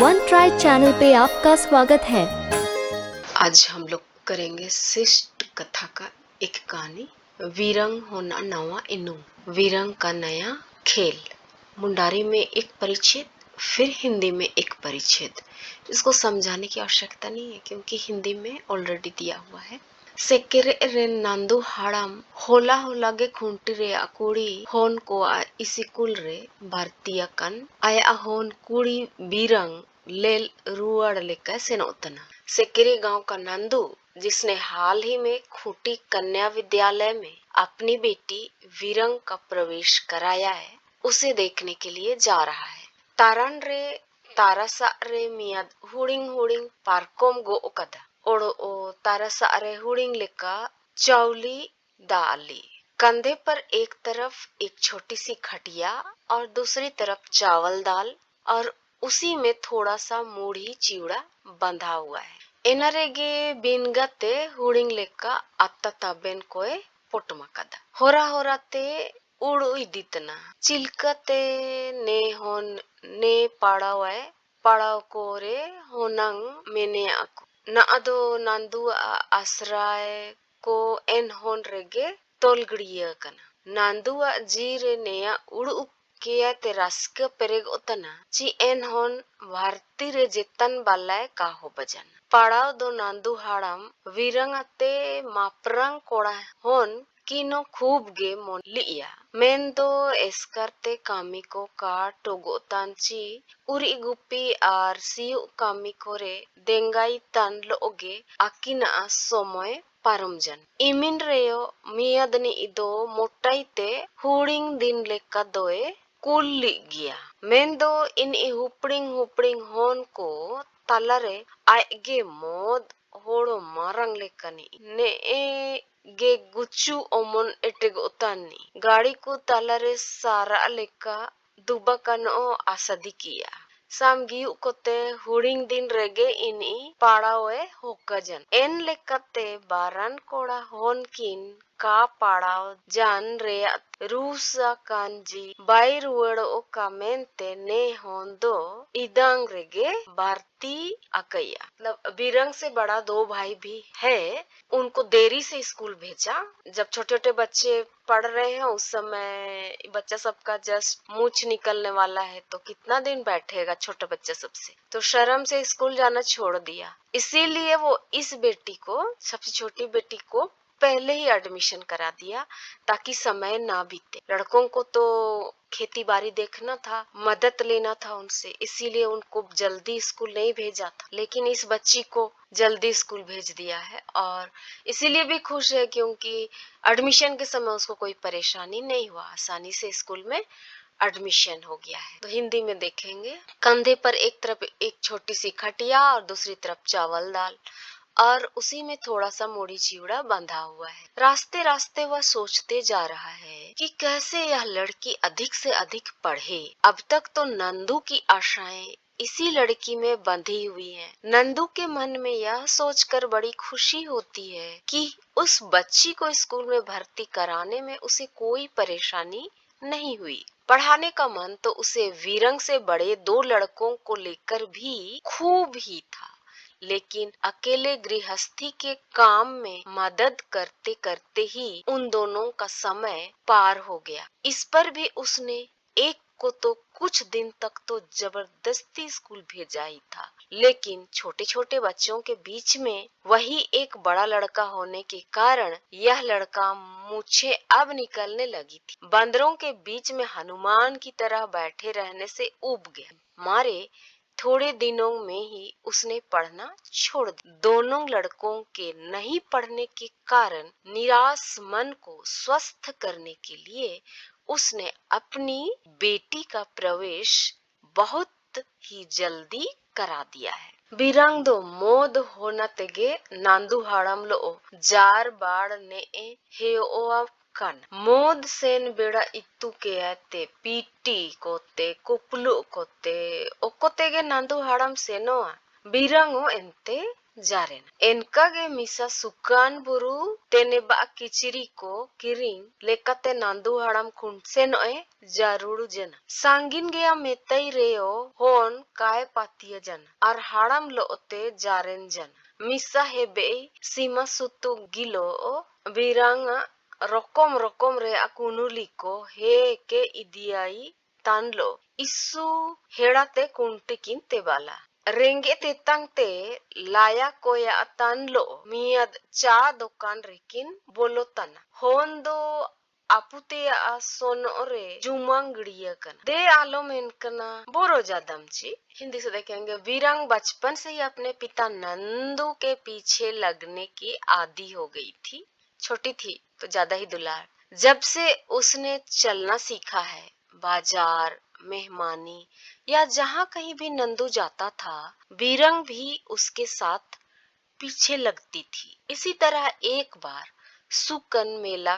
One try channel पे आपका स्वागत है। आज हम लोग करेंगे शिष्ट कथा का एक कहानी, वीरंग होना नवा इनू। वीरंग का नया खेल। मुंडारी में एक परिच्छेद, फिर हिंदी में एक परिच्छेद। इसको समझाने की आवश्यकता नहीं है क्योंकि हिंदी में ऑलरेडी दिया हुआ है। सेकेरे रे नांदू हाड़ाम होला होलागे खुंटी रे कुड़ी होन को इसिकुल रे भारतीय कन आया होन कुड़ी बीरंग लेल रुआड़ लेकर सेनोतना। सेकेरे गांव का नंदू, जिसने हाल ही में खूंटी कन्या विद्यालय में अपनी बेटी वीरंग का प्रवेश कराया है, उसे देखने के लिए जा रहा है। तारन रे तारासा रे मियाद हुड़िंग हुड़िंग पारकोम गो ओकदा ओड़ो ओ तारासा रे हुड़िंग लेका चौली दाली। कंधे पर एक तरफ एक छोटी सी खटिया और दूसरी तरफ चावल दाल और उसी में थोड़ा सा मूढ़ी चिवड़ा बंधा हुआ है। एनरेगे बिनगते हुड़िंग लेका अत्ता बेन कोए पोटमकदा होरा होराते उड़ु इदितना चिलकते ने होन ने पाड़ावे पाड़ाव कोरे होनंग मेने आकु ना अदो नंदू आश्रय को एन होन रेगे तोलगड़िया कना नंदू जीरे नेया उड़ु किया ते रस्क पेरेग उतना ची एन होन भारती रे जेतन बालाय का हो बजन पाड़ाव दो नंदू हाड़म वीरंगते मापरंग कोड़ा होन किनो खूब गे मोन लिया मेन दो एस्करते कामी को का टोगो तांची उरी गुपी आर सियु कामी कोरे देंगाई तन लोगे अकिना समय पारमजन इमिन रेयो मियादनी इदो मोटाइते हुड़िंग दिन लेका दोए कुल गया मेन दो इन हुपड़िंग हुपड़िंग होन को तालारे आगे मोद होड़ो मारंग लेकनी ने गे गुच्चू ओमन एटेग उतानी गाड़ी को तालारे सारा लेका दुबा कनो आसादी किया सामगी कोते हुड़िंग दिन रेगे इनी पाड़ावे होकजन एन लेकते बारन कोड़ा होन किन का पाड़ाव जान रे रूसा कांजी बाई रुएड़ो का मेनते ने होन दो इदांग रेगे भारती अकैया। मतलब बीरंग से बड़ा दो भाई भी है, उनको देरी से स्कूल भेजा। जब छोटे छोटे बच्चे पढ़ रहे हैं उस समय बच्चा सबका जस्ट मूछ निकलने वाला है तो कितना दिन बैठेगा छोटा बच्चा सबसे, तो शर्म से स्कूल जाना छोड़ दिया। इसीलिए वो इस बेटी को, सबसे छोटी बेटी को पहले ही एडमिशन करा दिया ताकि समय ना बीते। लड़कों को तो खेती बाड़ी देखना था, मदद लेना था उनसे, इसीलिए उनको जल्दी स्कूल नहीं भेजा था, लेकिन इस बच्ची को जल्दी स्कूल भेज दिया है और इसीलिए भी खुश है क्योंकि एडमिशन के समय उसको कोई परेशानी नहीं हुआ, आसानी से स्कूल में एडमिशन हो गया है। तो हिंदी में देखेंगे, कंधे पर एक तरफ एक छोटी सी खटिया और दूसरी तरफ चावल दाल और उसी में थोड़ा सा मूढ़ी चिवड़ा बंधा हुआ है। रास्ते रास्ते वह सोचते जा रहा है कि कैसे यह लड़की अधिक से अधिक पढ़े। अब तक तो नंदू की आशाएं इसी लड़की में बंधी हुई हैं। नंदू के मन में यह सोचकर बड़ी खुशी होती है कि उस बच्ची को स्कूल में भर्ती कराने में उसे कोई परेशानी नहीं हुई। पढ़ाने का मन तो उसे वीरंग से बड़े दो लड़कों को लेकर भी खूब ही था, लेकिन अकेले गृहस्थी के काम में मदद करते करते ही उन दोनों का समय पार हो गया। इस पर भी उसने एक को तो कुछ दिन तक तो जबरदस्ती स्कूल भेजा ही था, लेकिन छोटे छोटे बच्चों के बीच में वही एक बड़ा लड़का होने के कारण यह लड़का मूछें अब निकलने लगी थी। बंदरों के बीच में हनुमान की तरह बैठे रहने से ऊब गया, मारे थोड़े दिनों में ही उसने पढ़ना छोड़ दिया। दोनों लड़कों के नहीं पढ़ने के कारण निराश मन को स्वस्थ करने के लिए उसने अपनी बेटी का प्रवेश बहुत ही जल्दी करा दिया है। बिरंग मोद होना तेगे नांदू हाड़म लो जार बाड़ ने हे ओ कन मोद सेन बेड़ा इत्तू के आते पीटी कोते कुपलु कोते ओकोतेगे नंदू हाड़म सेनोआ बिरंगो एंते जारेन एनकागे मिसा सुकान बुरु तेने बा किचिरी को किरिंग लेकाते नांदू हाड़ाम खुंड से नोए जारुड़ जना सांगिन गया मेतई रेओ होन काय पातिया जना और हाड़ाम लोते जारेन जना मिसा हेबे सीमा सुतु गिलो बिरांगा रकम रकम रे अकुनुली को हे के इदियाई तानलो इस्सु हेड़ाते कुंटिकिन तेबाला रेंगे तेतांग ते लाया कोया तानलो मियाद चा दुकान रेकिन बोलो तना होन दो आपुते आ सोनोरे जुमांगड़िया कना दे आलो मेन कना बोरो जादमची हिंदी से देखेंगे वीरांग बचपन से ही अपने पिता नंदू के पीछे लगने की आदी हो गई थी। छोटी थी तो ज्यादा ही दुलार। जब से उसने चलना सीखा है बाजार मेहमानी या जहाँ कहीं भी नंदू जाता था वीरंग भी उसके साथ पीछे लगती थी। इसी तरह एक बार सुकन मेला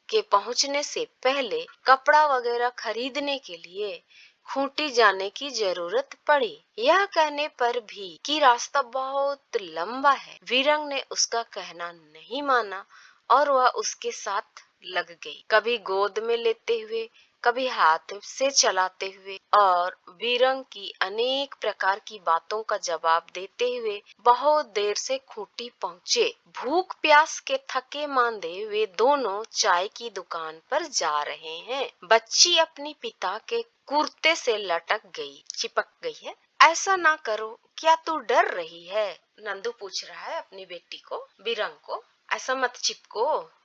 के पहुंचने से पहले कपड़ा वगैरह खरीदने के लिए खूंटी जाने की जरूरत पड़ी। यह कहने पर भी कि रास्ता बहुत लंबा है वीरंग ने उसका कहना नहीं माना और वह उसके साथ लग गई, कभी गोद में लेते हुए कभी हाथ से चलाते हुए और वीरंग की अनेक प्रकार की बातों का जवाब देते हुए बहुत देर से खूंटी पहुँचे। भूख प्यास के थके मांदे वे दोनों चाय की दुकान पर जा रहे हैं। बच्ची अपनी पिता के कुर्ते से लटक गई, चिपक गई है। ऐसा ना करो, क्या तू डर रही है? नंदू पूछ रहा है अपनी बेटी को, वीरंग को। ऐसा मत चिपको,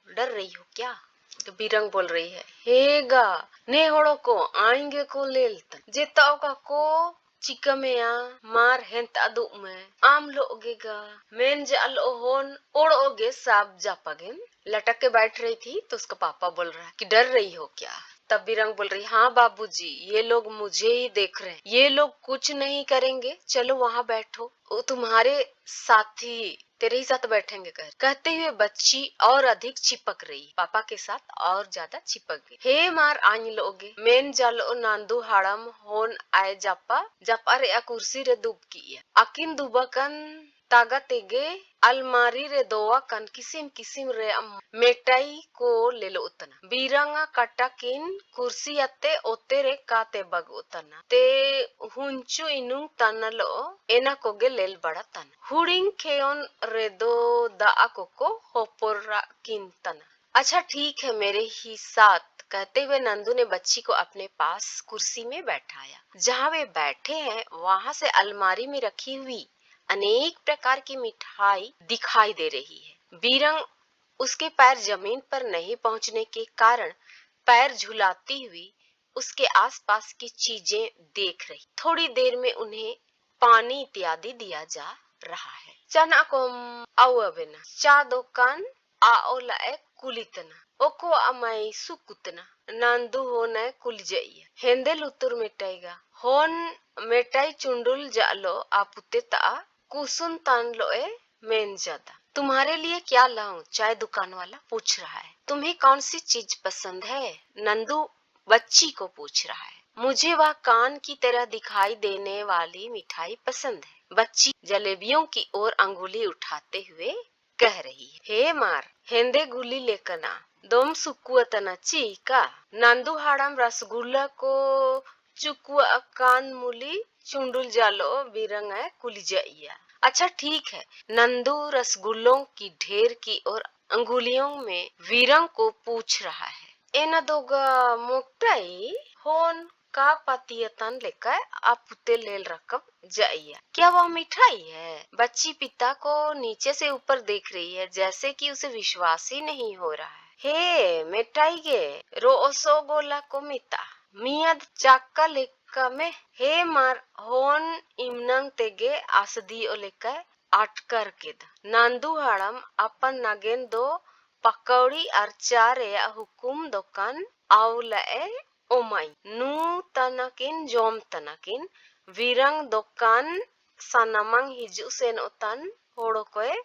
डर रही हो क्या? तो वीरंग बोल रही है, हेगा ने होड़ो को आएंगे को लेलतन जेताओ का को चिकमेया मार हेंत अदु में आम लोगेगा मेन जाल ओहोन ओड़ोगे साब जापागेन। लटक के बैठ रही थी तो उसका पापा बोल रहा है कि डर रही हो क्या? तब वीरंग बोल रही, हाँ बाबूजी, ये लोग मुझे ही देख रहे हैं, ये लोग कुछ नहीं करेंगे, चलो वहाँ बैठो, वो तुम्हारे साथी तेरे ही साथ बैठेंगे। कहते हुए बच्ची और अधिक चिपक रही, पापा के साथ और ज्यादा चिपक गई। हे मार आኝ लोगे मेन जालो नांदू हाड़म होन आए जापा रे कुर्सी रे दुब की अकिन दुबकन तागा तेगे अलमारी रे दोवा कन किसिम किसिम रे मेटाई को ले लो उतना बीरंगा कटा किन कुर्सी अते ओते रे काते बग उतना ते हुंचु इनुंग तनलो एना कोगे लेल बड़ा तन हुडिंग खेयोन रे दो दा को होपोरा किन तना। अच्छा ठीक है मेरे ही साथ, कहते हुए नंदू ने बच्ची को अपने पास कुर्सी में बैठाया। जहाँ वे बैठे हैं वहाँ से अलमारी में रखी हुई अनेक प्रकार की मिठाई दिखाई दे रही है। बीरंग उसके पैर जमीन पर नहीं पहुँचने के कारण पैर झुलाती हुई उसके आसपास की चीजें देख रही। थोड़ी देर में उन्हें पानी इत्यादि दिया जा रहा है। चना को आवेना चा दुकान आओला कुलितना ओको अमाई सुकुतना नांदू होना कुल जाइए हेंदे लुतुर मिटाईगा होन मेटाई चुंडुल जालो आपुते ता कुसुन तान लोए मेन ज्यादा। तुम्हारे लिए क्या लाऊं? चाय दुकान वाला पूछ रहा है। तुम्हें कौन सी चीज पसंद है? नंदू बच्ची को पूछ रहा है। मुझे वह कान की तरह दिखाई देने वाली मिठाई पसंद है। बच्ची जलेबियों की ओर अंगुली उठाते हुए कह रही है। हे मार हेंदे गुली लेकना दोम सुकुअतना चीका नंदू हाड़म रसगुल्ला को चुकुआ कान मुली चुंडुल जालो बीरंग कुली जाइया। अच्छा ठीक है। नंदू रसगुल्लों की ढेर की और अंगुलियों में वीरंग को पूछ रहा है। एना दोगा मोक्टाई होन का पतियतन लेकर आपुते लेल रकब जाइया। क्या वह मिठाई है? बच्ची पिता को नीचे से ऊपर देख रही है जैसे कि उसे विश्वास ही नहीं हो रहा है। हे मिठाई गे रोसो गोला को मिता मियाद चाक्का लेका में हे मार होन इमनंग तेगे आसदी ओलेका आटकर केद नांदू हाड़म अपन नगेन दो पकौड़ी और चारे हुकुम दुकान आवलाए ओमाई नू तनकिन जोम तनकिन वीरंग दुकान सनमंग हिजू सेन उतन होड़ो कोए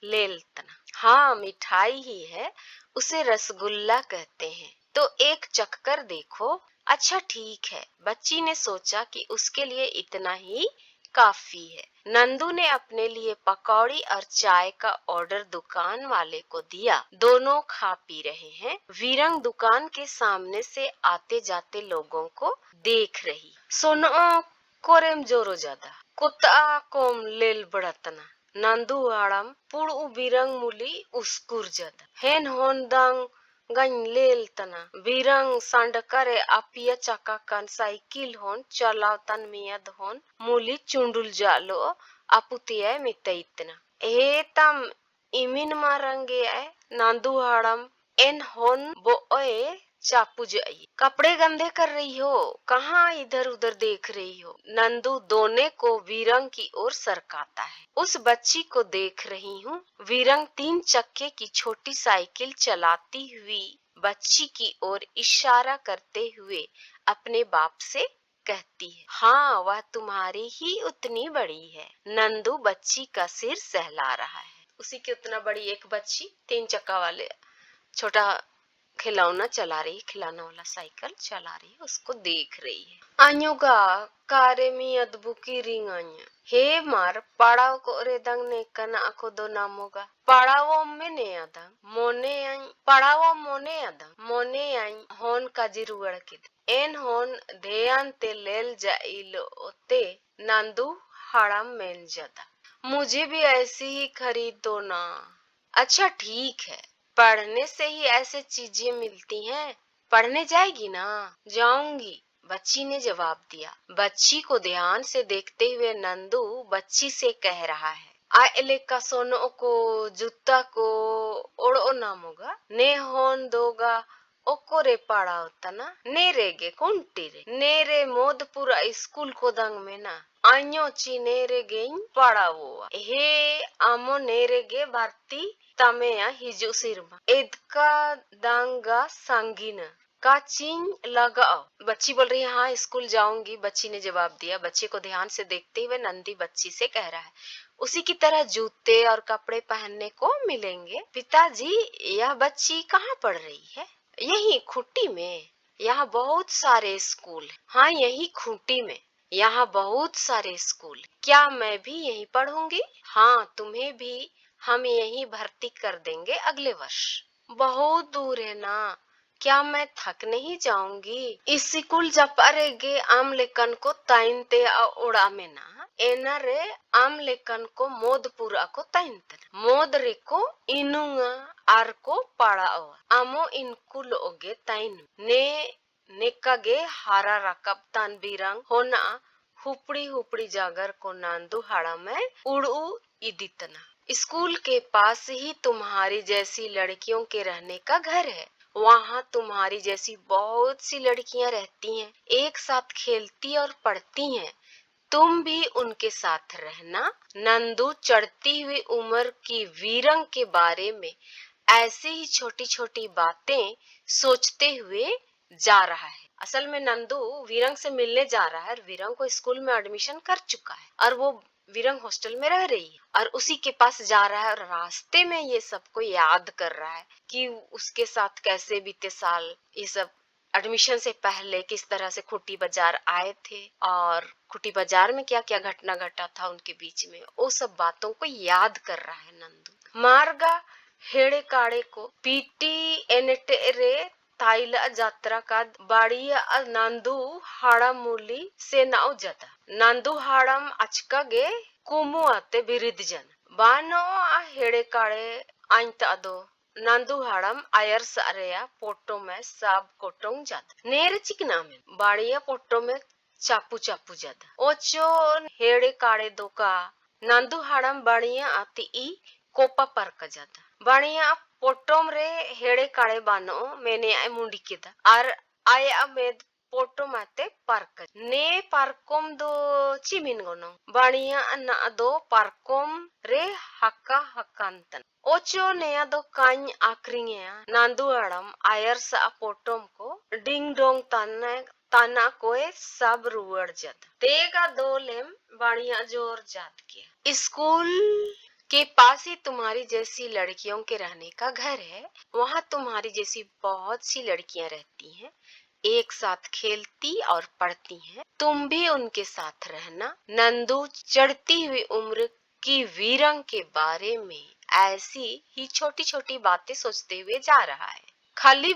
लेल तना। हाँ मिठाई ही है, उसे रसगुल्ला कहते हैं, तो एक चखकर देखो। अच्छा ठीक है। बच्ची ने सोचा कि उसके लिए इतना ही काफी है। नंदू ने अपने लिए पकौड़ी और चाय का ऑर्डर दुकान वाले को दिया। दोनों खा पी रहे हैं। वीरंग दुकान के सामने से आते जाते लोगों को देख रही। सोनो कोरेम जोरो ज्यादा कुत्ता कोम लेल बड़तना नंदू हाड़म पुड़ वीरंग मुली उस्कुर ज्यादा हेन होंदांग गन लेल तना वीरंग सांड करे अपिया चका कन साइकिल होन चलावतन मियद होन मूली चुंडुल जालो अपुतिया मितइतना ए तम इमिन मारंगे नांदू हाड़म एन होन बोए चापू जाइए कपड़े गंदे कर रही हो कहाँ इधर उधर देख रही हो। नंदू दोने को वीरंग की ओर सरकाता है। उस बच्ची को देख रही हूँ। वीरंग 3 चक्के की छोटी साइकिल चलाती हुई बच्ची की ओर इशारा करते हुए अपने बाप से कहती है, हाँ वह तुम्हारी ही उतनी बड़ी है। नंदू बच्ची का सिर सहला रहा है। उसी की उतना बड़ी एक बच्ची 3 चक्का वाले छोटा खिलौना चला रही, खिलौना वाला साइकिल चला रही है, उसको देख रही है। आन्योगा कारे मी अदबुकी रिंग आन्या हे मार पाड़ाव को रे दंग ने कना ako do namoga पाड़ावो में ने अदंग मोने आई पाड़ावो मोने अदंग मोने आई होन काजी रुगड़ के एन होन ध्यान ते लेल जाइलो ओते नंदू हड़म मेन जदा मुझे भी ऐसी ही खरीद दो ना। अच्छा ठीक है, पढ़ने से ही ऐसे चीजें मिलती हैं। पढ़ने जाएगी ना? जाऊंगी, बच्ची ने जवाब दिया। बच्ची को ध्यान से देखते हुए नंदू बच्ची से कह रहा है, आएले का सोनो को जूता को ओड़ो नामोगा ने होन दोगा ओको रे पाड़ा होता ना नेरेगे कुंटी रे नेरे मोदपुरा स्कूल को दंग में ना आन्यो ची नेरेगे पाड़ा वो हे आमो नेरेगे भारती तमेया हिजू सिरमा एदका दांगा सांगीना का चिन लगाओ। बच्ची बोल रही है हाँ स्कूल जाऊंगी। बच्ची ने जवाब दिया। बच्चे को ध्यान से देखते हुए नंदी बच्ची से कह रहा है, उसी की तरह जूते और कपड़े पहनने को मिलेंगे। पिताजी यह बच्ची कहाँ पढ़ रही है? यही खूंटी में। यहाँ बहुत सारे स्कूल। हाँ यही खूंटी में। यहाँ बहुत सारे स्कूल। क्या मैं भी यहीं पढ़ूंगी? हाँ तुम्हें भी हम यहीं भर्ती कर देंगे अगले वर्ष। बहुत दूर है ना, क्या मैं थक नहीं जाऊंगी? इस स्कूल जपारेगे आम लेकन को ताइनते उड़ा में ना एना रे आम लेकन को मोदपुरा को ताइनते मोद रे को इनुंगा आर को पाड़ाओ आमो इनको लोगे ताइन ने नेकागे हारा रकब तान बीरंग होना हुपड़ी हुपड़ी जागर को नांदू हाड़ा में उड़ू इदितना स्कूल के पास ही तुम्हारी जैसी लड़कियों के रहने का घर है। वहाँ तुम्हारी जैसी बहुत सी लड़कियां रहती हैं, एक साथ खेलती और पढ़ती हैं। तुम भी उनके साथ रहना। नंदू चढ़ती हुई उम्र की वीरंग के बारे में ऐसी ही छोटी छोटी बातें सोचते हुए जा रहा है। असल में नंदू वीरंग से मिलने जा रहा है और वीरंग को स्कूल में एडमिशन कर चुका है और वो वीरंग हॉस्टल में रह रही है और उसी के पास जा रहा है और रास्ते में ये सबको याद कर रहा है कि उसके साथ कैसे बीते साल, ये सब एडमिशन से पहले किस तरह से खुटी बाजार आए थे और खुटी बाजार में क्या क्या घटना घटा था उनके बीच में, वो सब बातों को याद कर रहा है नंदू। मार्गा हेड़े काड़े को पीटी एनटे रे ताइला यात्रा का बाड़िया नांदू हाड़ामुली से नाव जता नांदू हाड़म अचका गे कुमु आते बिरिद जन बानो आ हेड़े काड़े आइंता दो नांदू हाड़म आयर सारेया पोटो में साब कोटोंग जाता नेर चिकना में बाड़िया पोटो में चापू चापू जाता ओचो हेड़े काड़े दो का नांदू हाड़म बाड़िया आती ई कोपा पर का जाता बाड़िया पोटोम रे हेड़े काड़े बानो मैंने आए मुंडी के दा और आया में पोटो माते पार्क ने पार्कोम दो चिमिन गोनो बाड़िया अन्ना दो पार्कोम रे हक्का हक्कांतन ओचो नया दो कान आक्रिंगया नांदू आड़म आयर सा पोटोम को डिंग डोंग ताना कोए सब रुअड़ जाता तेगा दो लेम बाड़िया जोर जात के स्कूल के पास ही तुम्हारी जैसी लड़कियों के रहने का घर है। वहाँ तुम्हारी जैसी बहुत सी लड़कियां रहती हैं। एक साथ खेलती और पढ़ती हैं। तुम भी उनके साथ रहना। नंदू चढ़ती हुई उम्र की वीरंग के बारे में ऐसी ही छोटी छोटी बातें सोचते हुए जा रहा है। खाली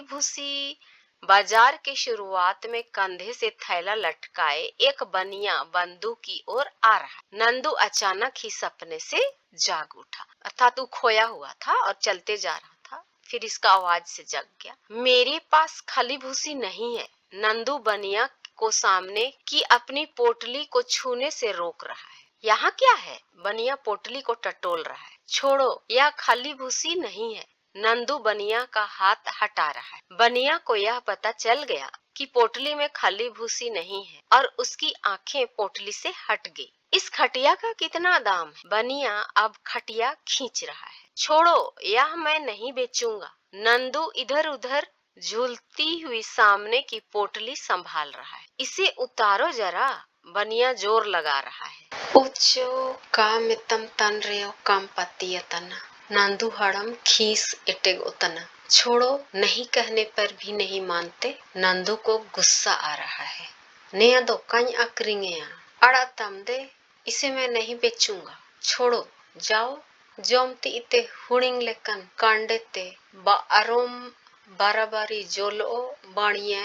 भूसी बाजार के शुरुआत में कंधे से थैला लटकाए एक बनिया बंदूक की ओर आ रहा है। नंदू अचानक ही सपने से जाग उठा, अर्थात वो खोया हुआ था और चलते जा रहा था। फिर इसका आवाज से जग गया। मेरे पास खाली भूसी नहीं है। नंदू बनिया को सामने की अपनी पोटली को छूने से रोक रहा है। यहाँ क्या है? बनिया पोटली को टटोल रहा है। छोड़ो, यह खाली भूसी नहीं है। नंदू बनिया का हाथ हटा रहा है। बनिया को यह पता चल गया कि पोटली में खाली भूसी नहीं है और उसकी आंखें पोटली से हट गई। इस खटिया का कितना दाम है? बनिया अब खटिया खींच रहा है। छोड़ो, यह मैं नहीं बेचूंगा। नंदू इधर उधर झूलती हुई सामने की पोटली संभाल रहा है। इसे उतारो जरा, बनिया जोर लगा रहा है। उच्चो का मितम तन रेओ काम पतिया तना। नंदू हड़म खीस इटेग उतना। छोड़ो, नहीं कहने पर भी नहीं मानते। नंदू को गुस्सा आ रहा है। नेया दो कहीं अकरिंगेया अड़ा तम दे, इसे मैं नहीं बेचूंगा। छोड़ो, जाओ। जोमती इते हुड़िंग लेकन कांडेते बा अरोम बाराबारी जोलो बाणिया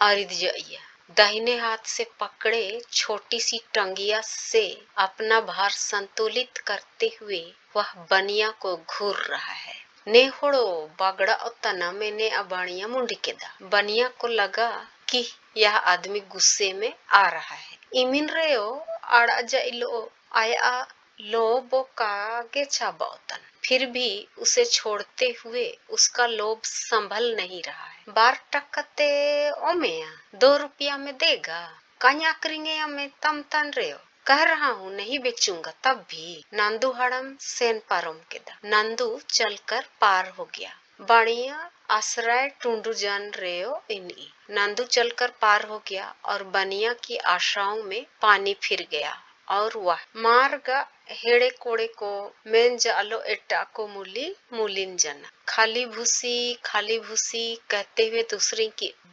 अरिद जाइया। दाहिने हाथ से पकड़े छोटी सी टंगिया से अपना भार संतुलित करते हुए वह बनिया को घूर रहा है। नेहोड़ो बागड़ा उतना मैंने अबाणिया मुंडी के दा। बनिया को लगा कि यह आदमी गुस्से में आ रहा है। इमिन रेओ आड़ा जाइलो आया लो बोका के छाबाउतन। फिर भी उसे छोड़ते हुए उसका लोभ संभल नहीं रहा है। बार टकते ओमेया 2 रुपया में देगा? कन्या करेंगे में तम तन रहे कह रहा हूँ नहीं बेचूंगा। तब भी नंदू हड़म सेन पारोम के दा। नंदू चलकर पार हो गया। बाणिया आश्रय टूंडू जान रेओ इनी। नंदू चलकर पार हो गया और बनिया की आशाओं में पानी फिर गया और वह मार्ग हेड़े कोड़े को मेन जालो एटा को मूलिन जना। खाली भूसी कहते हुए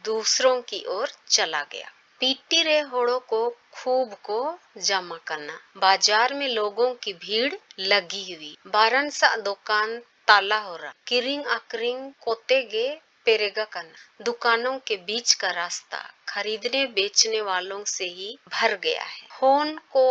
दूसरों की ओर चला गया। पीटी रे होड़ों को खूब को जमा करना। बाजार में लोगों की भीड़ लगी हुई। बारन सा दुकान ताला हो रहा। किरिंग अकरिंग कोते गे पेरेगा करना। दुकानों के बीच का रास्ता खरीदने बेचने वालों से ही भर गया है। होन को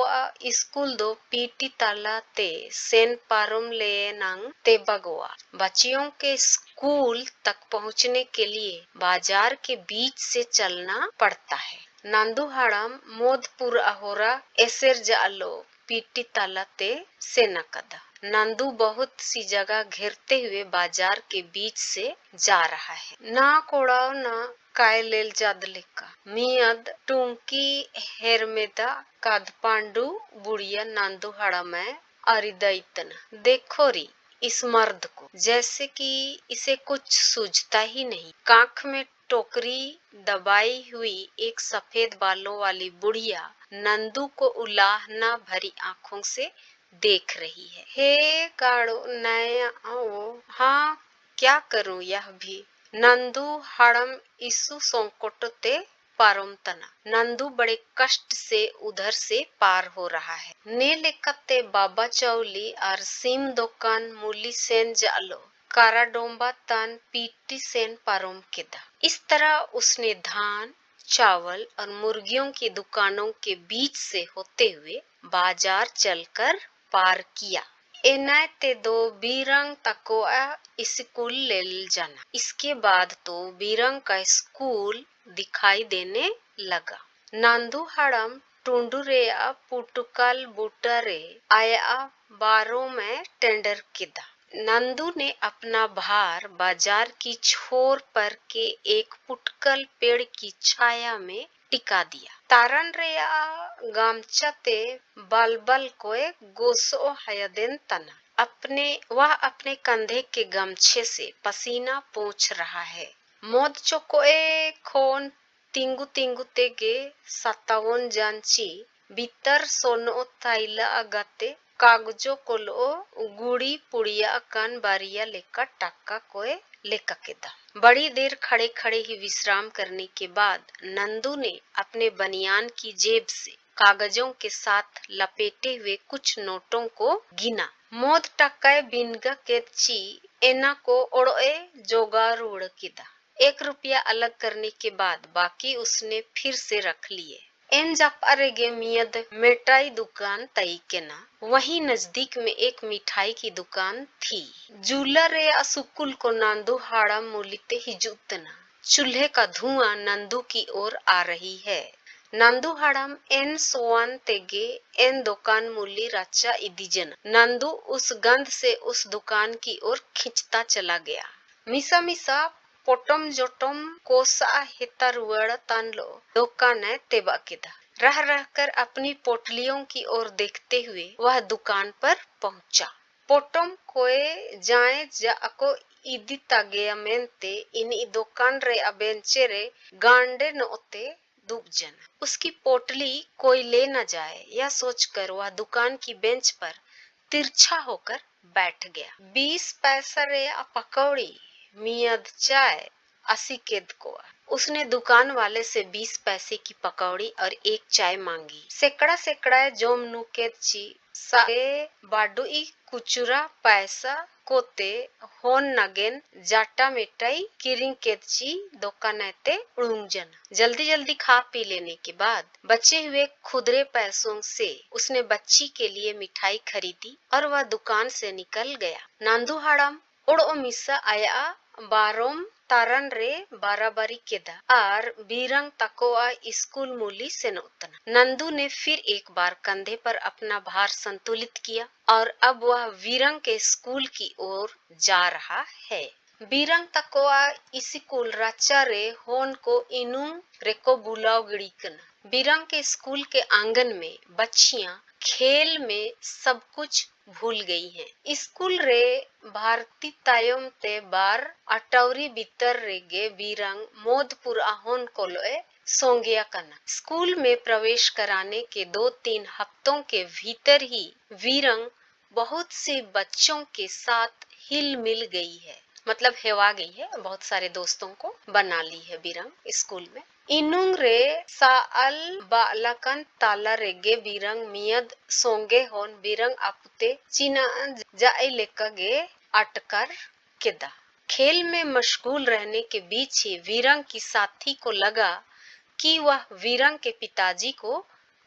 स्कूल दो पीटी ताला ते सेन पारोम ले नंग ते बगवा। बच्चियों के स्कूल तक पहुंचने के लिए बाजार के बीच से चलना पड़ता है। नंदू हड़म मोदपुर अहोरा एसेर जालो पीटी ताला ते सेनकदा। नंदू बहुत सी जगह घेरते हुए बाजार के बीच से जा रहा है। ना कोड़ाओ ना काय लेल जादलिका मियद टूंकी हेरमेदा काद पांडू बुढ़िया नंदू हड़ा में अरिदैतना। देखो री इस मर्द को, जैसे कि इसे कुछ सूझता ही नहीं। कांख में टोकरी दबाई हुई एक सफेद बालों वाली बुढ़िया नंदू को उलाहना भरी आंखों से देख रही है। हे गाड़ो नया आओ। हाँ, क्या करूं यह भी। नंदू हड़म इसु संकोटते पारोम तना। नंदू बड़े कष्ट से उधर से पार हो रहा है। ने लेकते बाबा चौली और सिम दुकान मूली सेन जालो कारा डोंबा तन पीटी सेन पारोम केदा। इस तरह उसने धान चावल और मुर्गियों की दुकानों के बीच से होते हुए बाजार चलकर पार किया। एनाय ते दो बीरंग तकोआ स्कूल ले जाना। इसके बाद तो बीरंग का स्कूल दिखाई देने लगा। नांदू हड़म टूंडुरेया पुटुकल बुटरे आया बारों में टेंडर किदा। नंदू ने अपना भार बाजार की छोर पर के एक पुटकल पेड़ की छाया में टिका दिया। तारन रेया गामचाते बलबल कोए गोसो हयदेन तना। वह अपने कंधे के गमछे से पसीना पोंछ रहा है। मोद चोकोए खोन तिंगु तिंगु तेगे सतावन जानची भीतर सोनो ताइला अगाते कागजों को लो गुड़ी पुड़िया कान बारिया लेकर टक्का कोए लेका केदा। बड़ी देर खड़े खड़े ही विश्राम करने के बाद नंदू ने अपने बनियान की जेब से कागजों के साथ लपेटे हुए कुछ नोटों को गिना। मोद टक्काए बिनगा केची एना को ओड़े जोगारूड़ किदा। 1 रुपया अलग करने के बाद बाकी उसने फिर से रख लिए। एन जापारेगे मियद मिठाई दुकान तई के ना। वहीं नजदीक में एक मिठाई की दुकान थी। जूला रे असुकुल को नंदू हाड़ा मूलिते हिजुतना। चूल्हे का धुआं नंदू की ओर आ रही है। नंदू हाड़म एन सोवन तेगे एन दुकान मूली राचा इदिजन। नंदू उस गंध से उस दुकान की ओर खींचता चला गया। मिसा मिसा पोटम जोटम कोसा हितरुअड़ तानलो दुकान तेबा किदा। रह रहकर अपनी पोटलियों की ओर देखते हुए वह दुकान पर पहुंचा। पोटम कोए जाए जाको इदी तागेयमेंते इनी दुकान रे अबेंचेरे गांडे नोते दुबजन। उसकी पोटली कोई ले न जाए यह सोचकर वह दुकान की बेंच पर तिरछा होकर बैठ गया। 20 पैसा रे पकौड़ी मियद चाय 80 केद को। उसने दुकान वाले से 20 पैसे की पकौड़ी और एक चाय मांगी। सेकड़ा सेकड़ा जोमनु केची सागे बाडुई कुचुरा पैसा कोते होन नगेन जाटा मिठाई किरिंग केची दुकानते उड़ूंजन। जल्दी जल्दी खा पी लेने के बाद बचे हुए खुदरे पैसों से उसने बच्ची के लिए मिठाई खरीदी और वह दुकान से निकल गया। नांदू हाड़म उड़ो मिसा आया बारोम तारन रे बाराबारी केदा और बीरंग तकोआ स्कूल मूली से नोतना। नंदू ने फिर एक बार कंधे पर अपना भार संतुलित किया और अब वह वीरंग के स्कूल की ओर जा रहा है। बीरंग तकोआ स्कूल राचा रे होन को इनु रेको बुलाव गिड़ीकन। बीरंग के स्कूल के आंगन में बच्चियां खेल में सब कुछ भूल गई हैं। स्कूल रे भारती तायम ते बार अटौरी बितर रेगे बीरंग मोदपुर आहोन कोलोए सोंगिया कना। स्कूल में प्रवेश कराने के 2-3 हफ्तों के भीतर ही वीरंग बहुत से बच्चों के साथ हिल मिल गई है, मतलब हेवा गई है, बहुत सारे दोस्तों को बना ली है बीरंग स्कूल में। इनुंग रे साल बालकन ताला रेगे बीरंग मियद सोंगे होन बीरंग आपुते चीना जाए लेकगे अटकर केदा। खेल में मशगूल रहने के बीच ही वीरंग की साथी को लगा कि वह वीरंग के पिताजी को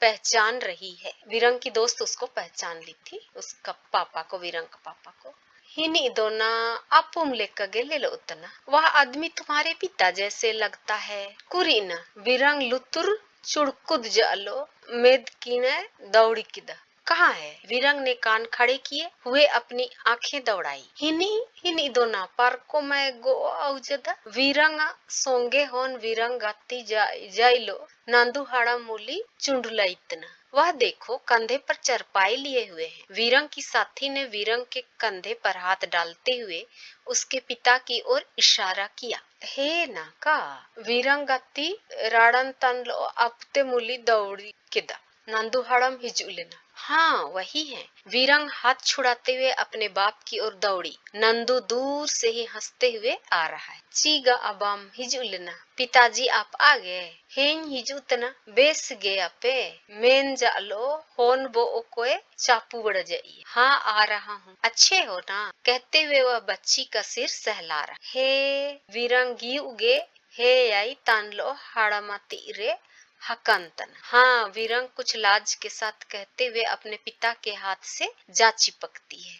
पहचान रही है। वीरंग की दोस्त उसको पहचान ली थी, उसका पापा को, वीरंग का पापा को। हिनी दोना अपुम लेकगे ले लो उतना। वह आदमी तुम्हारे पिता जैसे लगता है। कुरीना वीरंग लुतुर चुड़कुद जालो मेद कीने दौड़ी किदा। कहाँ है? वीरंग ने कान खड़े किए हुए अपनी आंखें दौड़ाई। हिनी हिनी दोना पार्को में गो औजदा। वीरंग सोंगे होन वीरंग गाती जाइलो नांदू हाड़ा मूली चुंडला इतना। वह देखो कंधे पर चरपाई लिए हुए हैं। वीरंग की साथी ने वीरंग के कंधे पर हाथ डालते हुए उसके पिता की ओर इशारा किया। हे ना का वीरंग गति राड़न तन लो अपते मूली दौड़ी किदा। नंदू हड़म हिजुलेना। हाँ वही है। वीरंग हाथ छुड़ाते हुए अपने बाप की ओर दौड़ी। नंदू दूर से ही हंसते हुए आ रहा है। चीगा अबाम हिजुलेना। पिताजी आप आ गए। हेन हिजुतना बेस गया पे मेन जालो होन बो ओकोए चापू बढ़ जाइए। हाँ आ रहा हूँ। अच्छे हो ना? कहते हुए वह बच्ची का सिर सहला रहा। हे वीरंगी उगे हे आई तानलो हाड़ामाती रे हकंतन। हाँ वीरंग कुछ लाज के साथ कहते हुए अपने पिता के हाथ से जा चिपकती है।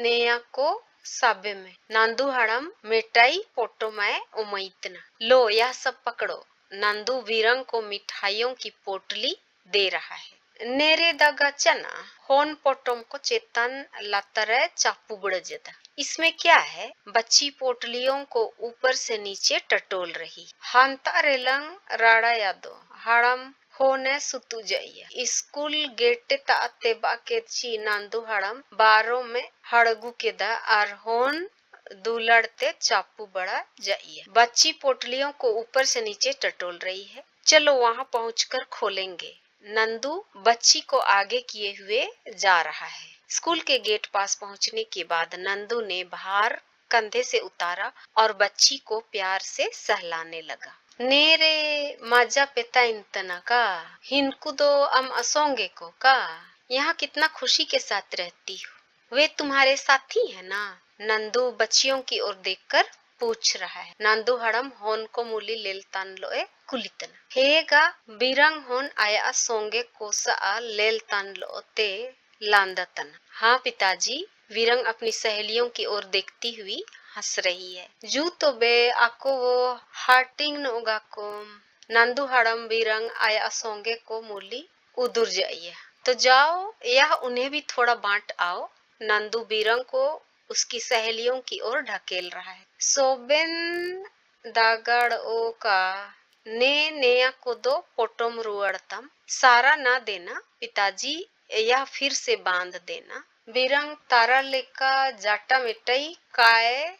नेया को साबे में नांदू हड़म मिठाई पोटो में उमैतना। लो यह सब पकड़ो। नंदू वीरंग को मिठाइयों की पोटली दे रहा है। नेरे दगा चना होन पोटम को चेतन लतरे चापू बड़ जता। इसमें क्या है? बच्ची पोटलियों को ऊपर से नीचे टटोल रही। हांता रेलंग राड़ा यादो हड़म होने सुतु जाइए। स्कूल गेट ताते बाके ची नांदू हड़म बारों में हड़गु के दा आर होन दुलड़ते चापू बड़ा जाइए। बच्ची पोटलियों को ऊपर से नीचे टटोल रही है। चलो वहां पहुंचकर खोलेंगे। नंदू बच्ची को आगे किए हुए जा रहा है। स्कूल के गेट पास पहुंचने के बाद नंदू ने बाहर कंधे से उतारा और बच्ची को प्यार से सहलाने लगा। नेरे माजा पेता इंतना का हिनको दो अम असोंगे को का, यहाँ कितना खुशी के साथ रहती हो, वे तुम्हारे साथी है ना? नंदू बच्चियों की ओर देखकर पूछ रहा है। नंदू हड़म होन को मूली लेलतान लोए कुलितना हेगा बिरंग होन आया सोंगे कोसा लेलतान लोते लांदतन। हाँ पिताजी, वीरंग अपनी सहेलियों की ओर देखती हुई हंस रही है। जू तो बे आको वो हार्टिंग नोगा को। नंदू हड़म वीरंग आया सोंगे को मूली उदुर जाइए, तो जाओ यह उन्हें भी थोड़ा बांट आओ। नंदू बीरंग को उसकी सहेलियों की ओर ढकेल रहा है। सोबेन दागड़ ओ का ने नेया को दो पोटोम रुअड़तम, सारा ना देना पिताजी, यह फिर से बांध देना। बीरंग तारा लेका जाटा मिटाई काय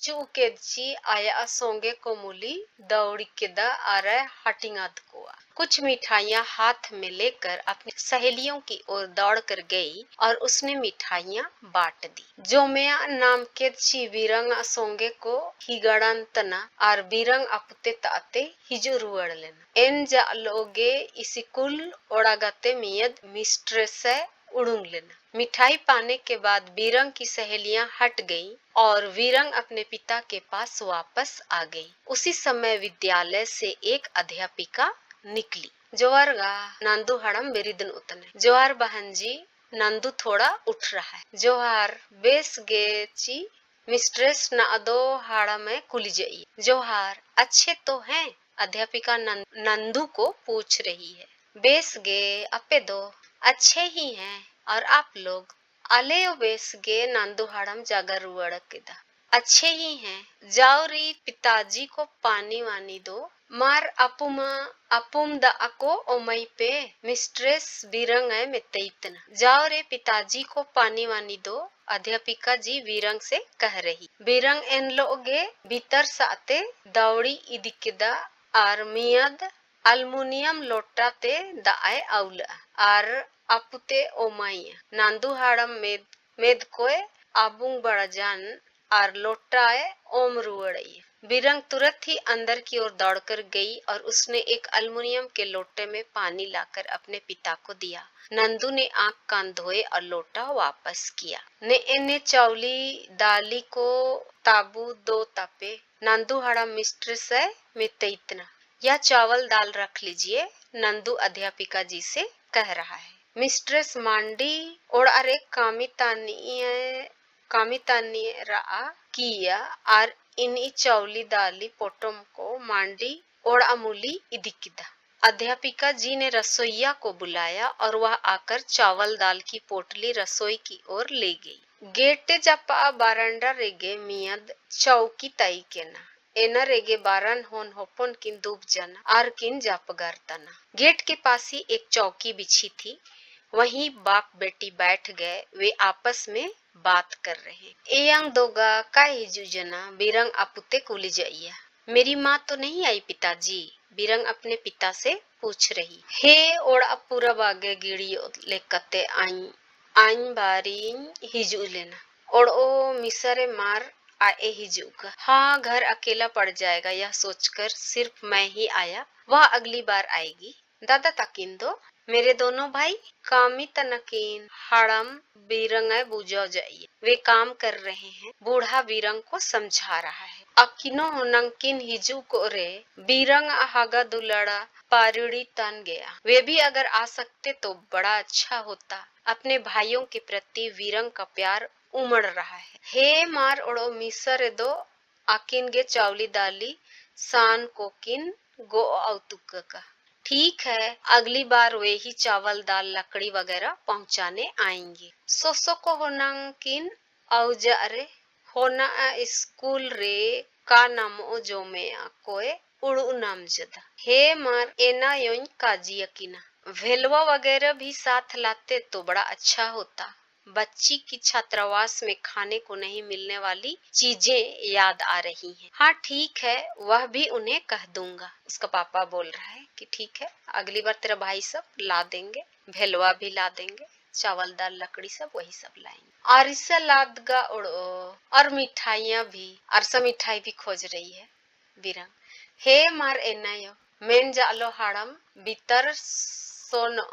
चूकेची आया सोंगे को मूली दौड़ी के द आ रहा हटिंगाद को। कुछ मिठाइयाँ हाथ में लेकर अपनी सहेलियों की ओर दौड़ कर गई और उसने मिठाइयाँ बांट दी। जो मैं नाम के ची बीरंग सोंगे को हिगड़न तना और बीरंग अपुते ताते हिजो रुअड़ लेना। एन जा लोगे इसी कुल ओड़ागते मियद मिस्ट्रेस उड़ूंग लेना। मिठाई पाने के बाद बीरंग की सहेलियां हट गईं और वीरंग अपने पिता के पास वापस आ गई। उसी समय विद्यालय से एक अध्यापिका निकली। जोहारगा नंदू हड़म बेरिदन उतने। जोहार बहन जी, नंदू थोड़ा उठ रहा है। जोहार बेस गे ची मिस्ट्रेस ना दो हाड़ा में कुली जाइए। जोहार अच्छे तो हैं? अध्यापिका नंदू को पूछ रही है। बेस गे अपे दो अच्छे ही हैं, और आप लोग? अले बेस गे नंदू हड़म जागर रुअड़ के दा अच्छे ही हैं। जाओ री पिताजी को पानी वानी दो। मार अपुम द अको ओमई पे मिस्ट्रेस बीरंग है मितईतना। जाओ रे पिताजी को पानी वानी दो, अध्यापिका जी वीरंग से कह रही। बीरंग एन लोगे भीतर साते दौड़ी इदिकिदा आर मियद अल्मुनियम लोटाते दाए आउला आर अपुते ओमाइया। नांदू हाड़म मेद कोए आबुंग बड़ा जान आर लोटाए ओम रुअड़ई। बीरंग तुरंत ही अंदर की ओर दौड़कर गई और उसने एक अल्मुनियम के लोटे में पानी लाकर अपने पिता को दिया। नंदू ने आंख कान धोए और लोटा वापस किया। ने एने चौली दाली को ताबू दो तापे। नंदू हड़ा मिस्ट्रेस है मितईतना, यह चावल दाल रख लीजिए, नंदू अध्यापिका जी से कह रहा है। मिस्ट्रेस मांडी और अरे कामितानी रा किया और इनी चौली दाली पोटम को मांडी और अमूली इदिकिदा। अध्यापिका जी ने रसोइया को बुलाया और वह आकर चावल दाल की पोटली रसोई की ओर ले गई। गेटे जपा बारंडा रेगे मियद चौकी ताई के ना एना रेगे बारन होन होपन किन दूब जना आर किन जापगार तना। गेट के पास ही एक चौकी बिछी थी, वहीं बाप बेटी बैठ गए। वे आपस में बात कर रहे। एयंग दोगा का हिजू जना, बीरंग अपुते कुली जाइया। मेरी माँ तो नहीं आई पिताजी, बीरंग अपने पिता से पूछ रही। हे ओड़ा पूरा बागे गिड़ियो लेकते आइन बारी हिजू लेना और ओ मिसरे मार आए हिजूगा। हाँ, घर अकेला पड़ जाएगा यह सोचकर सिर्फ मैं ही आया, वह अगली बार आएगी। दादा तकिन दो मेरे दोनों भाई कामी तनकीन हड़म बीरंग बुझो जाइए, वे काम कर रहे हैं। बूढ़ा बीरंग को समझा रहा है। अकिनो नंकिन हिजू को रे बीरंग हागा दुलड़ा पारुड़ी तन गया। वे भी अगर आ सकते तो बड़ा अच्छा होता। अपने भाइयों के प्रति वीरंग का प्यार उमड़ रहा है। हे मार ओड़ो मिसर दो आकिन गे चावली दाली सान कोकिन गो औतुक का। ठीक है, अगली बार वे ही चावल दाल लकड़ी वगैरह पहुंचाने आएंगे। सोसो को होनांकिन औजा रे होना स्कूल रे का नामो जो में कोए उड़ू नाम जदा। हे मार एना योन काजी यकीना, भेलवा वगैरह भी साथ लाते तो बड़ा अच्छा होता। बच्ची की छात्रावास में खाने को नहीं मिलने वाली चीजें याद आ रही हैं। हाँ ठीक है, वह भी उन्हें कह दूंगा। उसका पापा बोल रहा है कि ठीक है, अगली बार तेरा भाई सब ला देंगे, भेलवा भी ला देंगे, चावल दाल लकड़ी सब वही सब लाएंगे। आरिसा लादगा उड़ो, और मिठाइयाँ भी, अरसा मिठाई भी खोज रही है बीरंग। हे मार एनायो मेन जालो हाड़म भीतर सोनो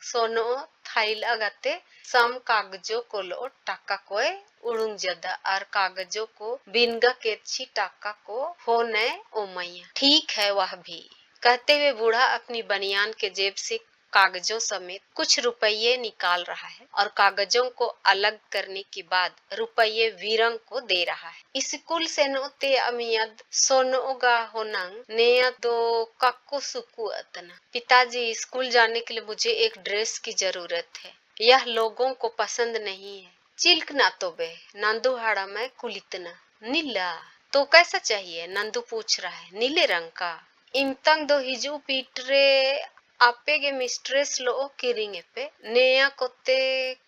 सोनो थाइला गते सम कागजों को लो टाका कोए उड़ुंग जदा और कागजों को बिनगा केची टाका को होने ओमैया। ठीक है वह भी, कहते हुए बूढ़ा अपनी बनियान के जेब से कागजों समेत कुछ रुपये निकाल रहा है और कागजों को अलग करने के बाद रुपये वीरंग को दे रहा है। स्कूल से नोते अमियद सोनोगा होनंग नेया दो काको सुकु अतना। पिताजी, स्कूल जाने के लिए मुझे एक ड्रेस की जरूरत है, यह लोगों को पसंद नहीं है। चिल्क ना तो बे नंदू हाड़ा में कुलितना। नीला तो कैसा चाहिए? नंदू पूछ रहा है। नीले रंग का। इमतंग दो हिजू पीटरे आपेगे मिस्ट्रेस लो किरिंग पे नेया कोते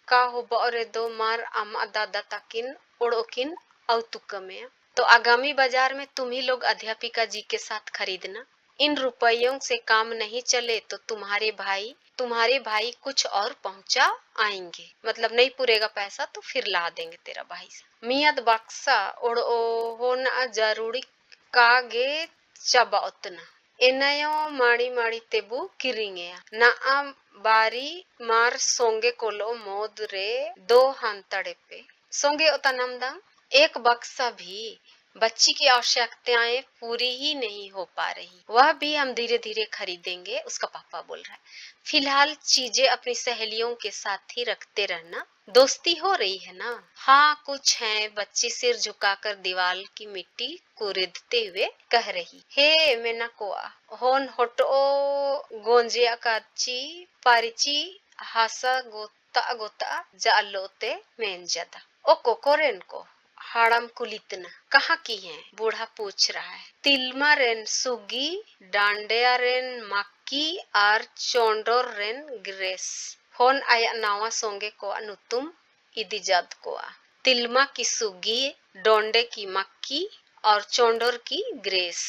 का हो बरे दो मार अम्मा दादा ताकिन ओड़ोकिन औतुकमे। तो आगामी बाजार में तुम ही लोग अध्यापिका जी के साथ खरीदना। इन रुपयों से काम नहीं चले तो तुम्हारे भाई कुछ और पहुंचा आएंगे। मतलब नहीं पूरेगा पैसा तो फिर ला देंगे तेरा भाई से। मियाद बक्सा ओड़ो होना जरूरी कागे चबा उतना। एनायो माड़ी माड़ी तेबू किरिंगेया ना बारी मार सोंगे कोलो मोद रे दो हांतड़े पे सोंगे ओता नमदंग। एक बक्सा भी। बच्ची की आवश्यकताएं पूरी ही नहीं हो पा रही, वह भी हम धीरे धीरे खरीदेंगे, उसका पापा बोल रहा है। फिलहाल चीजें अपनी सहेलियों के साथ ही रखते रहना, दोस्ती हो रही है ना? हाँ कुछ है, बच्ची सिर झुकाकर दीवार की मिट्टी कुरेदते हुए कह रही। हे मेनाकोआ होन होटो गोंजिया काची पारिची हासा गोता गोता जालोते मेनजदा। ओ कोकोरेन को हाड़म कुलितना कहाँ की है? बूढ़ा पूछ रहा है। Tilma rain Swiggy dandiya rain मक्की और चोंडोर रेन ग्रेस होन आया नावा सोंगे को अनुतुम इदिजाद कोआ। तिलमा की सुगी, डोंडे की मक्की और चोंडोर की ग्रेस।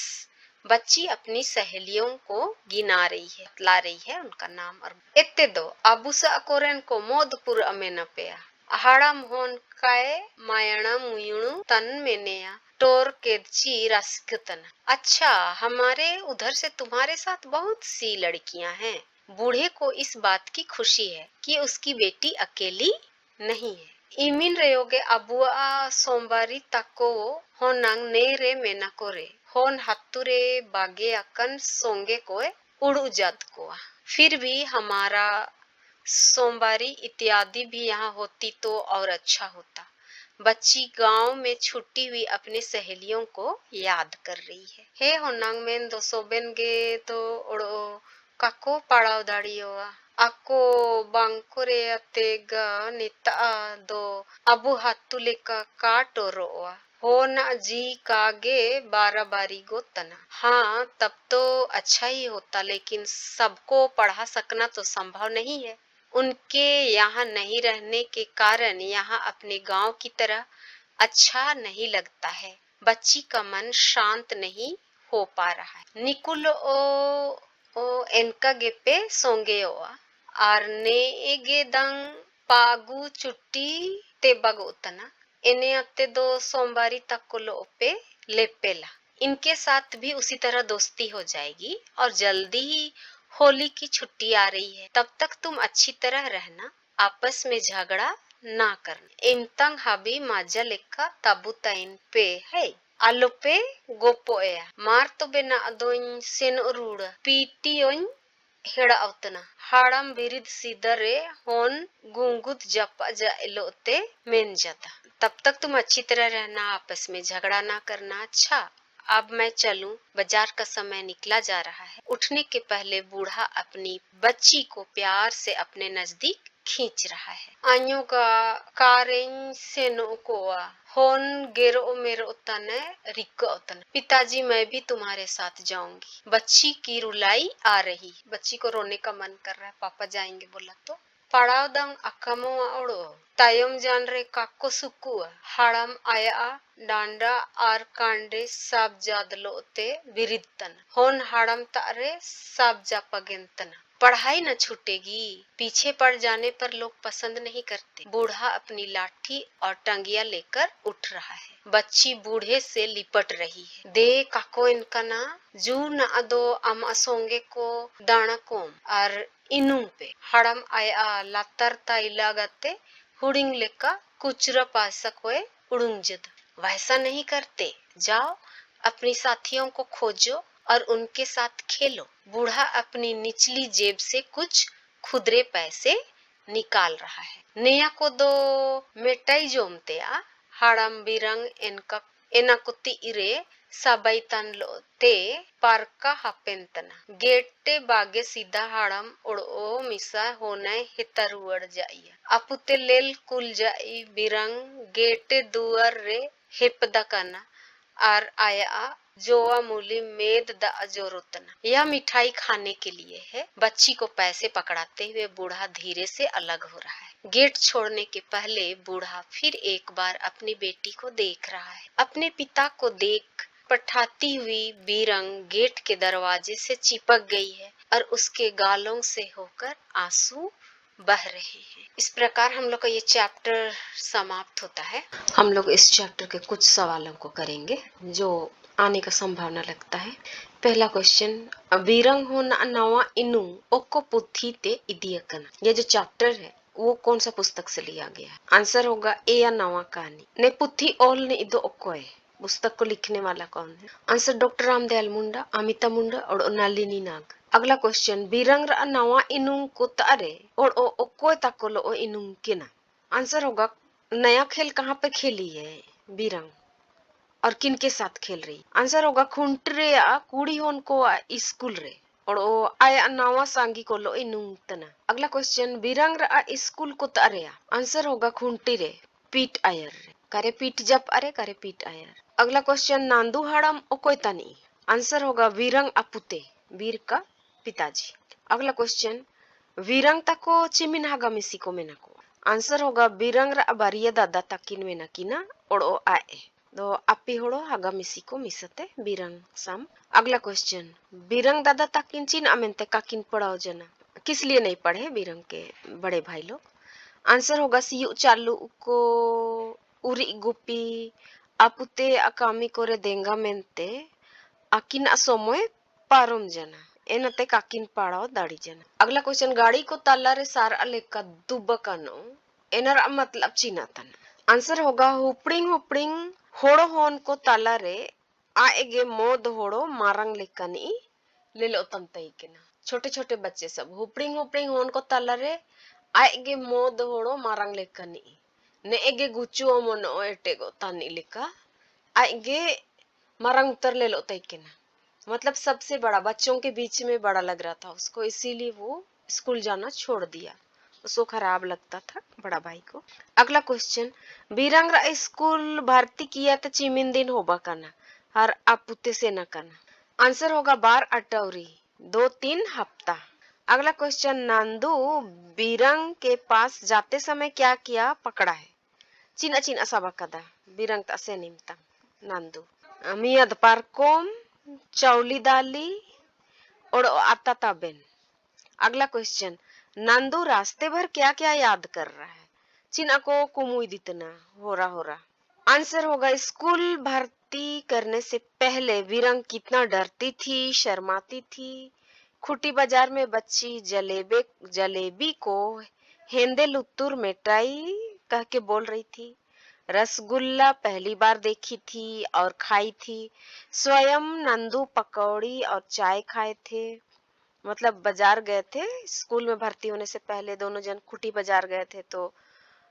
बच्ची अपनी सहेलियों को गिना रही है, बतला रही है उनका नाम। और इत्ते दो अबुसा अकोरेन को मोदपुर अमेनपेया हाड़म होन काय मायणा मुयुणु तन मेनेया टोर केदची रसकतन। अच्छा, हमारे उधर से तुम्हारे साथ बहुत सी लड़कियां हैं। बूढ़े को इस बात की खुशी है कि उसकी बेटी अकेली नहीं है। इमिन रेयोगे अबुआ सोमवारी तको होनंग नेरे मेनाकोरे होन हत्तुरे बागे अकन सोंगे कोए उड़ू जाद कोआ। फिर भी हमारा सोमवारी इत्यादि भी यहाँ होती तो और अच्छा होता। बच्ची गांव में छुट्टी हुई अपने सहेलियों को याद कर रही है। हे होनंग मेन दो सोबेन गे तो ओड़ो काको पड़ाव दाड़ियोआ ako bangkore atega nita do abu hatule का काटोरोआ हो ना जी कागे बारा बारी गोतना। हाँ तब तो अच्छा ही होता, लेकिन सबको पढ़ा सकना तो संभव नहीं है। उनके यहाँ नहीं रहने के कारण यहाँ अपने गांव की तरह अच्छा नहीं लगता है। बच्ची का मन शांत नहीं हो पा रहा है। निकुल ओ एनका गेपे सोंगेओआ आरने एगेदंग पागु चुट्टी ते बगोतना इन्हें अत्ते दो सोमवारी तक को लोपे लेपेला। इनके साथ भी उसी तरह दोस्ती हो जाएगी और जल्दी ही होली की छुट्टी आ रही है। तब तक तुम अच्छी तरह रहना, आपस में झगड़ा ना करना। इमतंग हाबी माजा लेका ताबुताइन पे है आलोपे गोपोया मार तो बेना अदोइन सेन उरूड़ा पीटियोइन हेड़ा अवतना हाड़म बिरिद सीधरे होन गुंगुत जपा जा इलोते मेन जाता। तब तक तुम अच्छी तरह रहना, आपस में झगड़ा ना करना। अच्छा, अब मैं चलूं, बाजार का समय निकला जा रहा है। उठने के पहले बूढ़ा अपनी बच्ची को प्यार से अपने नजदीक खींच रहा है। आन्यो का कारें सेनो कोआ होन गेरो मेरो तने रिको तन। पिताजी मैं भी तुम्हारे साथ जाऊंगी। बच्ची की रुलाई आ रही, बच्ची को रोने का मन कर रहा है। पापा जाएंगे बोला तो पड़ाव दंग अकमो ओड़ो तायम जान रे काको सुकुआ हाड़म आया डांडा आर कांडे साब जादलोते बिरितन होन हाड़म तारे साब जा पगेंतना पढ़ाई न छूटेगी। पीछे पड़ जाने पर लोग पसंद नहीं करते। बूढ़ा अपनी लाठी और टंगिया लेकर उठ रहा है। बच्ची बूढ़े से लिपट रही है। दे काको इनका ना जू न अदो अम असोंगे को दाना कोम और इनू पे हड़म आया लातर ताइला गते हुडिंग लेका कुचरा पासक होए उड़ुंजद। वैसा नहीं करते, जाओ अपनी साथियों को खोजो और उनके साथ खेलो। बूढ़ा अपनी निचली जेब से कुछ खुदरे पैसे निकाल रहा है। नेया को दो मेटाई जोमते आ हाड़म बिरंग इनका एनाकुति इरे साबाइतन लो ते पार्का हापेंतना गेटे बागे सीधा हाड़म उड़ो मिसा होने हितरुअड़ जाइया अपुते लेल कुल जाई बिरंग गेटे दुआर रे हिपदा कना और आया जोआ मूली मेद द अजोरुतना। यह मिठाई खाने के लिए है। बच्ची को पैसे पकड़ाते हुए बूढ़ा धीरे से अलग हो रहा है। गेट छोड़ने के पहले बूढ़ा फिर एक बार अपनी बेटी को देख रहा है। अपने पिता को देख पठाती हुई बीरंग गेट के दरवाजे से चिपक गई है और उसके गालों से होकर आंसू बह रहे हैं। इस प्रकार हम लोग का ये चैप्टर समाप्त होता है। हम लोग इस चैप्टर के कुछ सवालों को करेंगे जो आने का संभावना लगता है। पहला क्वेश्चन, बीरंग हो नवा इनु ओको पुथी ते इदियकन। ये जो चैप्टर है वो कौन सा पुस्तक से लिया गया है? आंसर होगा ए या नवा कहानी। ने पुथी ओल ने इदो ओको है। पुस्तक को लिखने वाला कौन है? आंसर डॉक्टर रामदयाल मुंडा, अमिता मुंडा और नलिनी नाग। अगला क्वेश्चन, बीरंग रा नवा इनुंग को तारे और ओको ताकोलो ओ इनुंग केना। आंसर होगा नया खेल कहाँ पे खेली है बीरंग और किन के साथ खेल रही? आंसर होगा खुंटरे या कुड़ी होन को स्कूल रे और ओ आया नवा सांगी को लो इनुंग तना। अगला क्वेश्चन, बीरंग रा स्कूल को तारे। आंसर होगा खुंटी रे पीट आयर रे करे पीट जब अरे करे पीट आयर। अगला क्वेश्चन, नांदू हाड़म ओकोय तनी। आंसर होगा वीरंग अपुते वीर का पिताजी। अगला क्वेश्चन, वीरंग तको चिमिन हागा मिसी को मेनाको। आंसर होगा बीरंग रा बारिया दादा तकिन मेनाकिना और ओ आए दो अपी होड़ो हागा मिसी को मिसते बीरंग सम। अगला क्वेश्चन, बीरंग दादा तकिन चिन अमेंते काकिन पढ़ाओ जना। किस लिए नहीं पढ़े बीरंग के बड़े भाई लोग? आंसर होगा सियु चालू को उरी गुपी अपुते अकामी कोरे देंगा मेंते आकिन असोमोय पारोम जना एनते काकिन पाड़ाओ दाड़ी जना। अगला क्वेश्चन, गाड़ी को ताला रे सार अलेका दुबकनो एनर मतलब चिनातन। आंसर होगा हुपड़िंग हुपड़िंग होड़ो होन को ताला रे आएगे मोद होड़ो मारंग लेकनी ले लो तंतई के ना। छोटे छोटे बच्चे सब हुपड़िंग हुपड़िंग होन को ताला रे आएगे मोद होड़ो मारंग लेकनी ने एगे गुचुओ मोनो एटेगो तानी लेका आएगे मारंग उतर ले लो तई के ना। मतलब सबसे बड़ा बच्चों के बीच में बड़ा लग रहा था उसको, इसीलिए वो स्कूल जाना छोड़ दिया। उसको खराब लगता था बड़ा भाई को। अगला क्वेश्चन, बीरंग रा स्कूल भर्ती किया तो चिमिन दिन होबा करना हर आपुते से न करना। आंसर होगा बार अटौरी 2-3 हफ्ता। अगला क्वेश्चन, नांदू बीरंग के पास जाते समय क्या किया पकड़ा है? चिना चिना सबा कदा बीरंग तसे निमता नांदू मियाद पारकोम चौली दाली और आता ताबेन। अगला क्वेश्चन, नंदू रास्ते भर क्या क्या याद कर रहा है? चिना को कुमुई दितना हो रहा। आंसर होगा स्कूल भर्ती करने से पहले वीरंग कितना डरती थी, शर्माती थी। खुटी बाजार में बच्ची जलेबी को हेंदे लुत्तुर मिठाई कह के बोल रही थी। रसगुल्ला पहली बार देखी थी और खाई थी। स्वयं नंदू पकौड़ी और चाय खाए थे। मतलब बाजार गए थे स्कूल में भर्ती होने से पहले, दोनों जन खुटी बाजार गए थे तो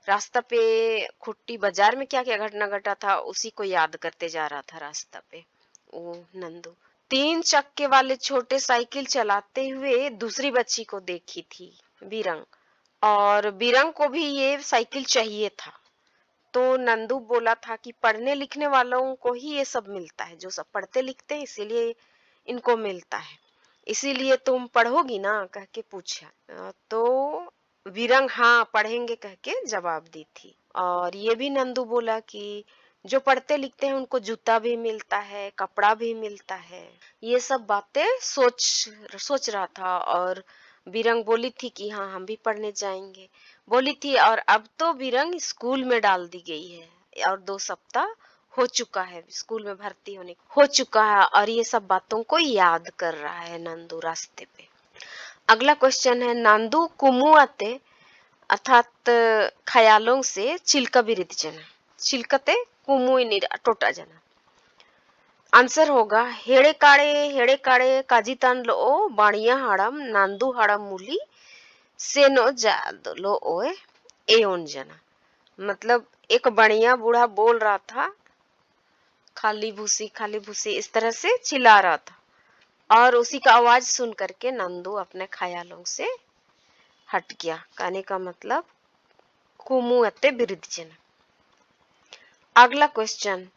रास्ता पे खुट्टी बाजार में क्या क्या घटना घटा था उसी को याद करते जा रहा था रास्ता पे वो नंदू। 3 चक्के वाले छोटे साइकिल चलाते हुए दूसरी बच्ची को देखी थी बीरंग, और बीरंग को भी ये साइकिल चाहिए था। तो नंदू बोला था कि पढ़ने लिखने वालों को ही ये सब मिलता है, जो सब पढ़ते लिखते हैं इसीलिए इनको मिलता है, इसीलिए तुम पढ़ोगी ना कह के पूछा। तो वीरंग हाँ पढ़ेंगे कह के जवाब दी थी। और ये भी नंदू बोला कि जो पढ़ते लिखते हैं उनको जूता भी मिलता है, कपड़ा भी मिलता है। ये सब बातें सोच रहा था और बीरंग बोली थी कि हाँ हम भी पढ़ने जाएंगे, बोली थी। और अब तो बीरंग स्कूल में डाल दी गई है और 2 सप्ताह हो चुका है स्कूल में भर्ती होने हो चुका है, और ये सब बातों को याद कर रहा है नंदू रास्ते पे। अगला क्वेश्चन है, नांदू कुमुआते अर्थात ख्यालों से चिल्का बिरित जना, चिल्कते कुमुई टोटा जना। आंसर होगा, हेड़े काड़े काजितान लो बाणिया हाड़म नांदू हाड़म मूली सेनो जाद लो ओए एओन जना। मतलब एक बढ़िया बूढ़ा बोल रहा था, खाली भूसी इस तरह से चिल्ला रहा था, और उसी का आवाज सुन करके नंदू अपने ख्यालों से हट गया। कहने का मतलब कुमुअते बिरदजन। अगला क्वेश्चन,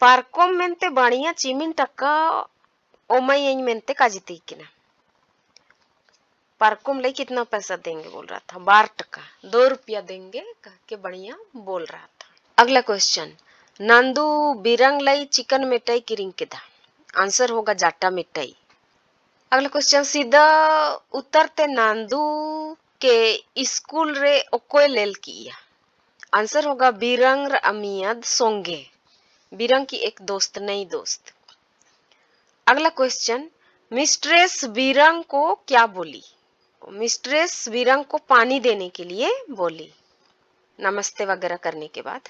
पार्कोम मेंते बढ़िया चीमिन टक्का ओमई मेंते काजिते किना। पार्कोम ले कितना पैसा देंगे बोल रहा था, 12 टका, 2 रुपया देंगे कह के बढ़िया बोल रहा था। अगला क्वेश्चन, नंदू बिरंग लाई चिकन मिठाई किरिंग के था। आंसर होगा जाटा मिठाई। अगला क्वेश्चन, सीधा उतरते नांदू के स्कूल रे ओकोय लेल किया। आंसर होगा बीरंग अमियद सोंगे, बीरंग की एक दोस्त, नई दोस्त। अगला क्वेश्चन, मिस्ट्रेस बीरंग को क्या बोली। मिस्ट्रेस बीरंग को पानी देने के लिए बोली, नमस्ते वगैरह करने के बाद।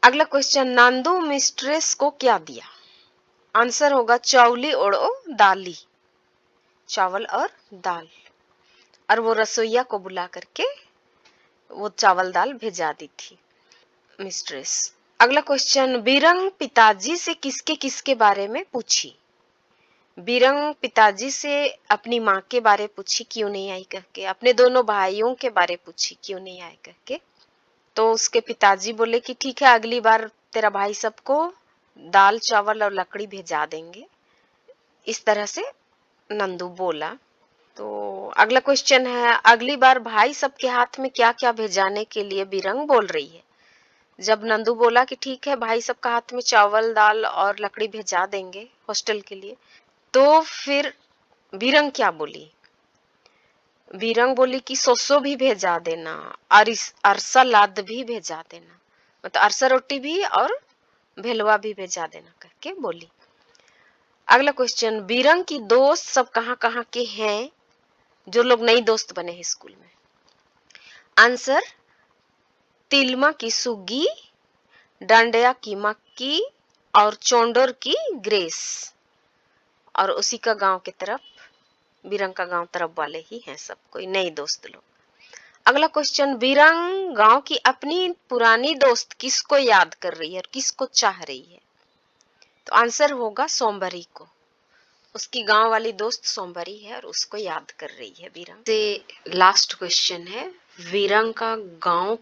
अगला क्वेश्चन, नांदू मिस्ट्रेस को क्या दिया। आंसर होगा चावली ओड़ो दाली, चावल और दाल, और वो रसोईया को बुला करके वो चावल दाल भेजा दी थी मिस्ट्रेस। अगला क्वेश्चन, बीरंग पिताजी से किसके किसके बारे में पूछी। बीरंग पिताजी से अपनी माँ के बारे पूछी, क्यों नहीं आई करके, अपने दोनों भाइयों के बारे पूछी, क्यों नहीं आए करके। तो उसके पिताजी बोले कि ठीक है, अगली बार तेरा भाई सबको दाल चावल और लकड़ी भेजा देंगे। इस तरह से नंदू बोला। तो अगला क्वेश्चन है, अगली बार भाई सबके हाथ में क्या क्या भेजाने के लिए बीरंग बोल रही है। जब नंदू बोला कि ठीक है भाई सबका हाथ में चावल दाल और लकड़ी भेजा देंगे हॉस्टल के लिए, तो फिर बीरंग क्या बोली। बीरंग बोली कि सोसो भी भेजा देना और अरसा लाद भी भेजा देना, मतलब अरसा रोटी भी और भेलवा भी भेजा देना करके बोली। अगला क्वेश्चन, बीरंग की दोस्त सब कहाँ कहाँ के हैं जो लोग नई दोस्त बने हैं स्कूल में। आंसर, तिलमा की सुगी, डांडिया की मक्की और चोंडोर की ग्रेस, और उसी का गांव की तरफ, बीरंग का गांव तरफ वाले ही हैं सब, कोई नई दोस्त लोग। अगला क्वेश्चन, बीरंग गांव की अपनी पुरानी दोस्त किसको याद कर रही है और किसको चाह रही है। तो आंसर होगा सोमवारी को, उसकी गांव वाली दोस्त सोमवारी है और उसको याद कर रही है बीरंग। से लास्ट क्वेश्चन है, बीरंग का गांव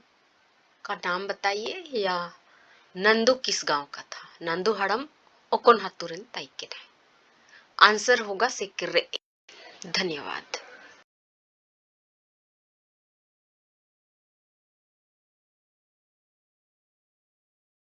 का नाम बताइए, या नंदू किस गांव का था। नंदू हड़म ओकोन हातुरन ताइके। आंसर होगा सिक्किरे। धन्यवाद।